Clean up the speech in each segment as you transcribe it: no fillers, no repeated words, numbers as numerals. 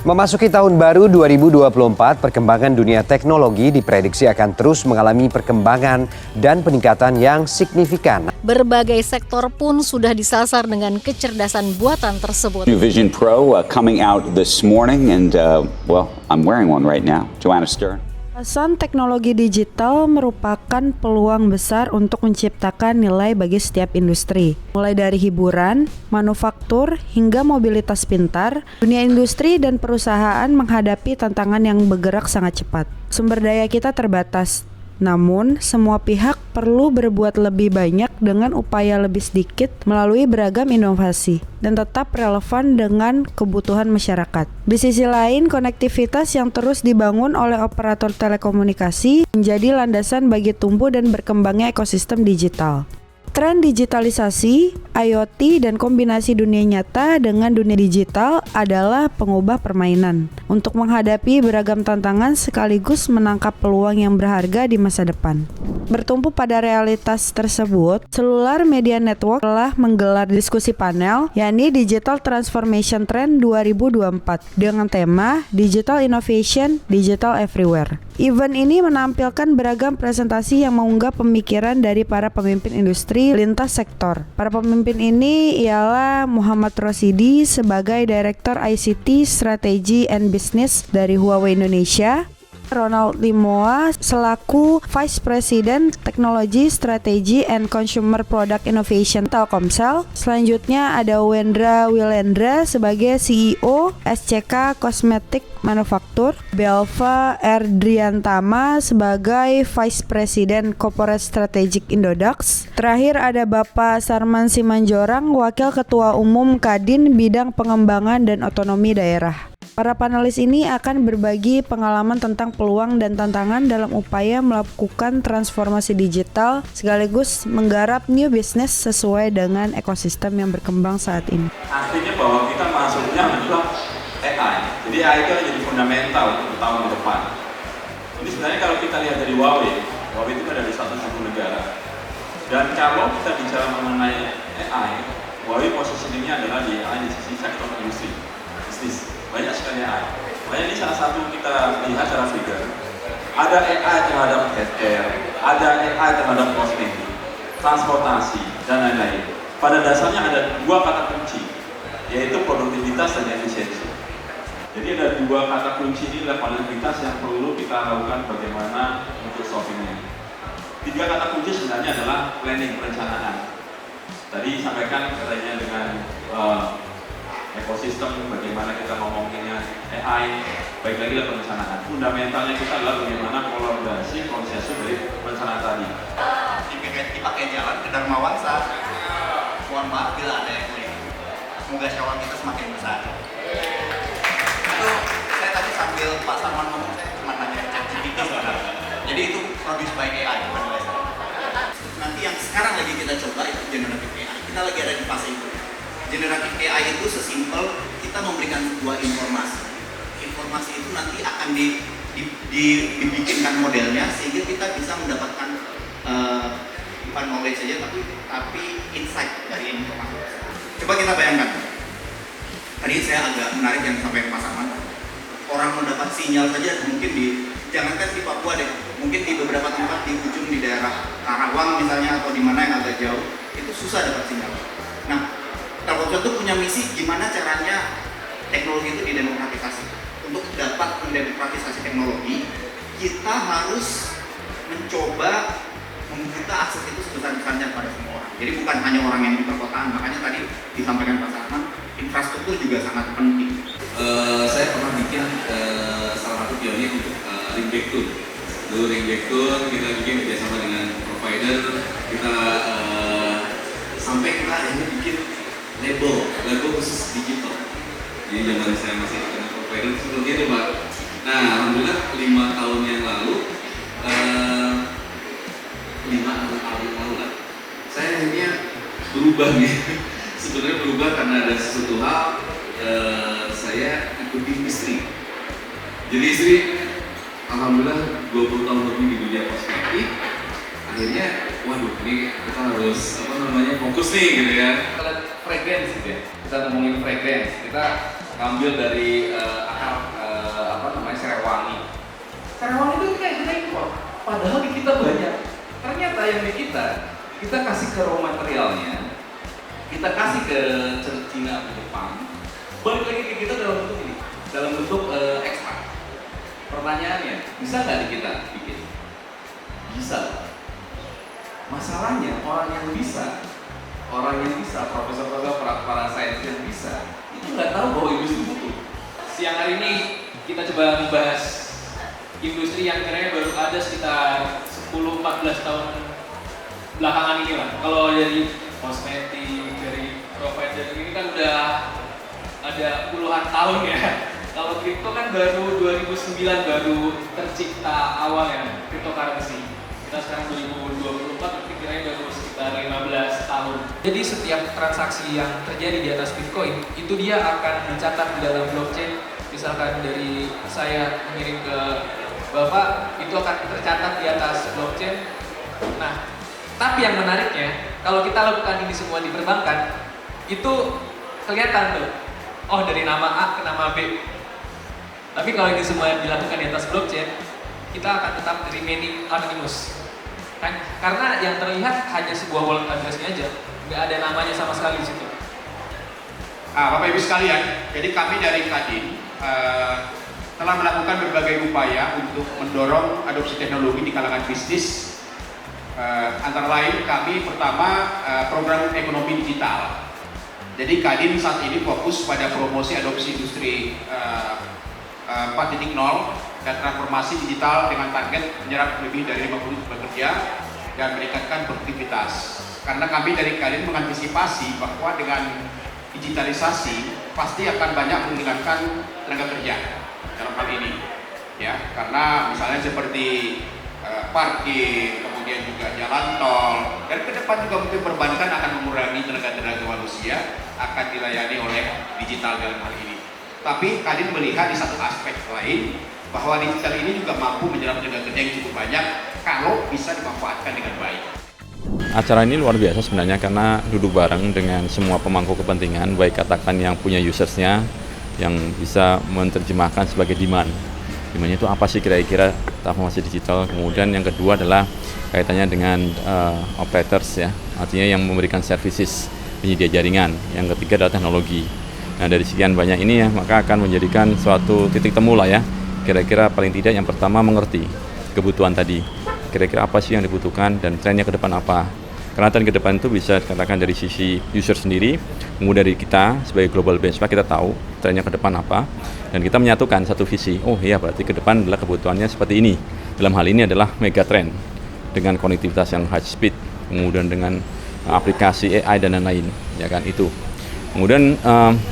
Memasuki tahun baru 2024, perkembangan dunia teknologi diprediksi akan terus mengalami perkembangan dan peningkatan yang signifikan. Berbagai sektor pun sudah disasar dengan kecerdasan buatan tersebut. New Vision Pro coming out this morning and I'm wearing one right now. Joanna Stern. Pesan teknologi digital merupakan peluang besar untuk menciptakan nilai bagi setiap industri. Mulai dari hiburan, manufaktur, hingga mobilitas pintar, dunia industri dan perusahaan menghadapi tantangan yang bergerak sangat cepat. Sumber daya kita terbatas, namun semua pihak perlu berbuat lebih banyak dengan upaya lebih sedikit melalui beragam inovasi dan tetap relevan dengan kebutuhan masyarakat. Di sisi lain, konektivitas yang terus dibangun oleh operator telekomunikasi menjadi landasan bagi tumbuh dan berkembangnya ekosistem digital. Tren digitalisasi, IoT, dan kombinasi dunia nyata dengan dunia digital adalah pengubah permainan untuk menghadapi beragam tantangan sekaligus menangkap peluang yang berharga di masa depan. Bertumpu pada realitas tersebut, Cellular Media Network telah menggelar diskusi panel, yakni Digital Transformation Trend 2024 dengan tema Digital Innovation, Digital Everywhere. Event ini menampilkan beragam presentasi yang mengunggah pemikiran dari para pemimpin industri lintas sektor. Para pemimpin ini ialah Muhammad Rosidi sebagai Direktur ICT Strategy and Business dari Huawei Indonesia, Ronald Limoa selaku Vice President Technology Strategy and Consumer Product Innovation Telkomsel. Selanjutnya ada Wendra Wilendra sebagai CEO SCK Cosmetic Manufaktur, Belva Erdriantama sebagai Vice President Corporate Strategic Indodax. Terakhir ada Bapak Sarman Simanjorang, Wakil Ketua Umum Kadin Bidang Pengembangan dan Otonomi Daerah. Para panelis ini akan berbagi pengalaman tentang peluang dan tantangan dalam upaya melakukan transformasi digital sekaligus menggarap new business sesuai dengan ekosistem yang berkembang saat ini. Artinya bahwa kita masuknya adalah AI. Jadi AI itu jadi fundamental untuk tahun ke depan. Ini sebenarnya kalau kita lihat dari Huawei itu ada di 170 negara. Dan kalau kita bicara mengenai AI, Huawei posisinya adalah di AI di sisi sektor industri, bisnis. Banyak sekali AI. Makanya ini salah satu kita lihat secara figure. Ada AI terhadap healthcare, ada AI terhadap kosmetik, transportasi, dan lain-lain. Pada dasarnya ada dua kata kunci, yaitu produktivitas dan efisiensi. Jadi ada dua kata kunci ini adalah produktivitas yang perlu kita lakukan bagaimana untuk solvingnya. Tiga kata kunci sebenarnya adalah planning, perencanaan. Tadi disampaikan katanya dengan ekosistem, bagaimana kita ngomonginnya AI, baik lagi adalah perencanaan. Fundamentalnya kita adalah bagaimana kolaborasi konsensus dari perencanaan tadi. Dipakai jalan ke Dharma Wangsa. Mohon maaf bila ada yang lain. Semoga syawal kita semakin besar. Itu saya tadi sambil Pak Sarman ngomong, saya cuma nanya ChatGPT sebenarnya. Jadi itu produce by AI, bukan by saya. Nanti yang sekarang lagi kita coba itu generative AI. Kita lagi ada di fase itu. Generatif AI itu sesimpel kita memberikan sebuah informasi. Informasi itu nanti akan dibikinkan modelnya sehingga kita bisa mendapatkan bukan knowledge saja tapi insight dari informasi. Coba kita bayangkan. Tadi saya agak menarik yang sampai Pak Sarman. Orang mendapat sinyal saja mungkin jangankan di Papua deh, mungkin di beberapa tempat di ujung di daerah Karawang misalnya atau di mana yang agak jauh itu susah dapat sinyal. Nah, Telkomsel itu punya misi gimana caranya teknologi itu didemokratisasi. Untuk dapat mendemokratisasi teknologi, kita harus mencoba membuka akses itu sebesar-besarnya pada semua orang. Jadi bukan hanya orang yang di perkotaan, makanya tadi disampaikan Pak Sarman, infrastruktur juga sangat penting. Saya pernah bikin salah satu pionir untuk Ringback Tour. Dulu Ringback Tour kita bikin bersama dengan provider, kita sampai kita akhirnya bikin label khusus digital. Jadi zaman saya masih dengan provider seperti itu Pak. Nah alhamdulillah 5 tahun yang lalu, 5 tahun yang lalu lah, saya akhirnya berubah nih. Sebenarnya berubah karena ada sesuatu hal, saya ikuti istri. Jadi istri alhamdulillah 20 tahun lebih di dunia kosmetik. Akhirnya waduh ini kita harus fokus nih gitu ya. Fragrance gitu ya, kita ngomongin fragrance, kita ngambil dari akar kita kasih ke raw materialnya, kita kasih ke Cina atau Jepang, balik lagi ke kita dalam bentuk ini, dalam bentuk ekspor. Pertanyaannya, bisa nggak di kita bikin? Bisa. Masalahnya orang yang bisa, profesor-profesor, para saintis yang bisa, itu nggak tahu bahwa industri butuh. Siang hari ini kita coba membahas industri yang kira-kira baru ada sekitar 10-14 tahun belakangan ini lah. Kalau dari kosmetik, dari provider ini kan udah ada puluhan tahun ya. Kalau kripto kan baru 2009 baru tercipta awal ya, cryptocurrency. Kita sekarang 2024 berarti kira-kira baru sekitar 15 tahun. Jadi setiap transaksi yang terjadi di atas Bitcoin itu dia akan mencatat di dalam blockchain. Misalkan dari saya mengirim ke Bapak, itu akan tercatat di atas blockchain. Nah, tapi yang menariknya, kalau kita lakukan ini semua di perbankan, itu kelihatan tuh, oh dari nama A ke nama B. Tapi kalau ini semua dilakukan di atas blockchain, kita akan tetap remaining anonymous. Kan? Karena yang terlihat hanya sebuah wallet address-nya aja, nggak ada namanya sama sekali di situ. Bapak Ibu sekalian, jadi kami dari Kadin telah melakukan berbagai upaya untuk mendorong adopsi teknologi di kalangan bisnis. Antara lain kami pertama program ekonomi digital. Jadi Kadin saat ini fokus pada promosi adopsi industri 4.0 dan transformasi digital dengan target menyerap lebih dari 50 pekerja dan meningkatkan produktivitas. Karena kami dari Kadin mengantisipasi bahwa dengan digitalisasi pasti akan banyak menghilangkan tenaga kerja dalam hal ini, ya, karena misalnya seperti parkir, kemudian juga jalan tol, dan ke depan juga mungkin perbankan akan mengurangi tenaga manusia akan dilayani oleh digital dalam hal ini. Tapi Kadin melihat di satu aspek lain bahwa digital ini juga mampu menyerap tenaga kerja yang cukup banyak kalau bisa dimanfaatkan dengan baik. Acara ini luar biasa sebenarnya karena duduk bareng dengan semua pemangku kepentingan, baik katakan yang punya usersnya, yang bisa menerjemahkan sebagai demand. Demandnya itu apa sih kira-kira transformasi digital. Kemudian yang kedua adalah kaitannya dengan operators ya, artinya yang memberikan services, penyedia jaringan. Yang ketiga adalah teknologi. Nah dari sekian banyak ini ya, maka akan menjadikan suatu titik temu lah ya. Kira-kira paling tidak yang pertama mengerti kebutuhan tadi. Kira-kira apa sih yang dibutuhkan dan trennya ke depan apa. Karena tren ke depan itu bisa dikatakan dari sisi user sendiri, kemudian dari kita sebagai global benchmark kita tahu trennya ke depan apa, dan kita menyatukan satu visi. Oh iya berarti ke depan adalah kebutuhannya seperti ini. Dalam hal ini adalah mega trend dengan konektivitas yang high speed, kemudian dengan aplikasi AI dan lain-lain, ya kan itu. Kemudian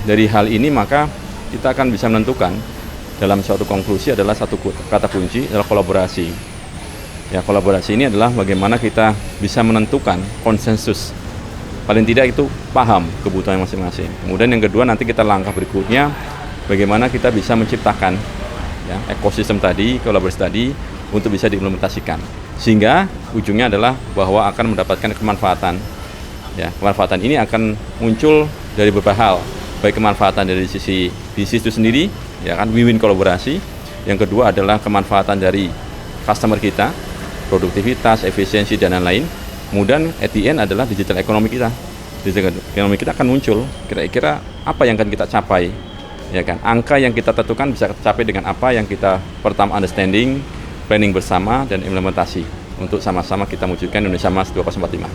dari hal ini maka kita akan bisa menentukan dalam suatu konklusi adalah satu kata kunci adalah kolaborasi. Ya, kolaborasi ini adalah bagaimana kita bisa menentukan konsensus. Paling tidak itu paham kebutuhan masing-masing. Kemudian yang kedua nanti kita langkah berikutnya bagaimana kita bisa menciptakan ya, ekosistem tadi, kolaborasi tadi untuk bisa diimplementasikan. Sehingga ujungnya adalah bahwa akan mendapatkan kemanfaatan. Ya, kemanfaatan ini akan muncul dari beberapa hal. Baik kemanfaatan dari sisi bisnis itu sendiri, ya kan win-win kolaborasi. Yang kedua adalah kemanfaatan dari customer kita, produktivitas, efisiensi dan lain-lain. Kemudian at the end adalah digital ekonomi kita. Digital ekonomi kita akan muncul. Kira-kira apa yang akan kita capai? Ya kan, angka yang kita tentukan bisa tercapai dengan apa yang kita pertama understanding, planning bersama dan implementasi untuk sama-sama kita wujudkan Indonesia Emas 2045.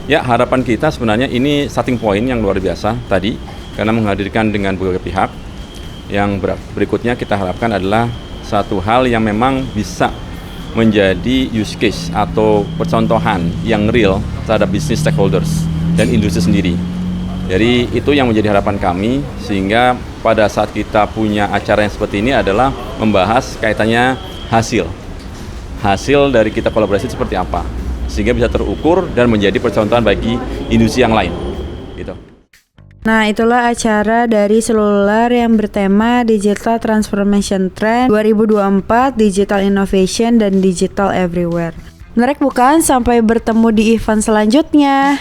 Ya, harapan kita sebenarnya ini starting point yang luar biasa tadi karena menghadirkan dengan berbagai pihak. Yang berikutnya kita harapkan adalah satu hal yang memang bisa menjadi use case atau percontohan yang real terhadap business stakeholders dan industri sendiri. Jadi itu yang menjadi harapan kami sehingga pada saat kita punya acara yang seperti ini adalah membahas kaitannya hasil dari kita kolaborasi seperti apa sehingga bisa terukur dan menjadi percontohan bagi industri yang lain gitu. Nah, itulah acara dari Seluler yang bertema Digital Transformation Trend 2024, Digital Innovation dan Digital Everywhere. Menarik bukan? Sampai bertemu di event selanjutnya.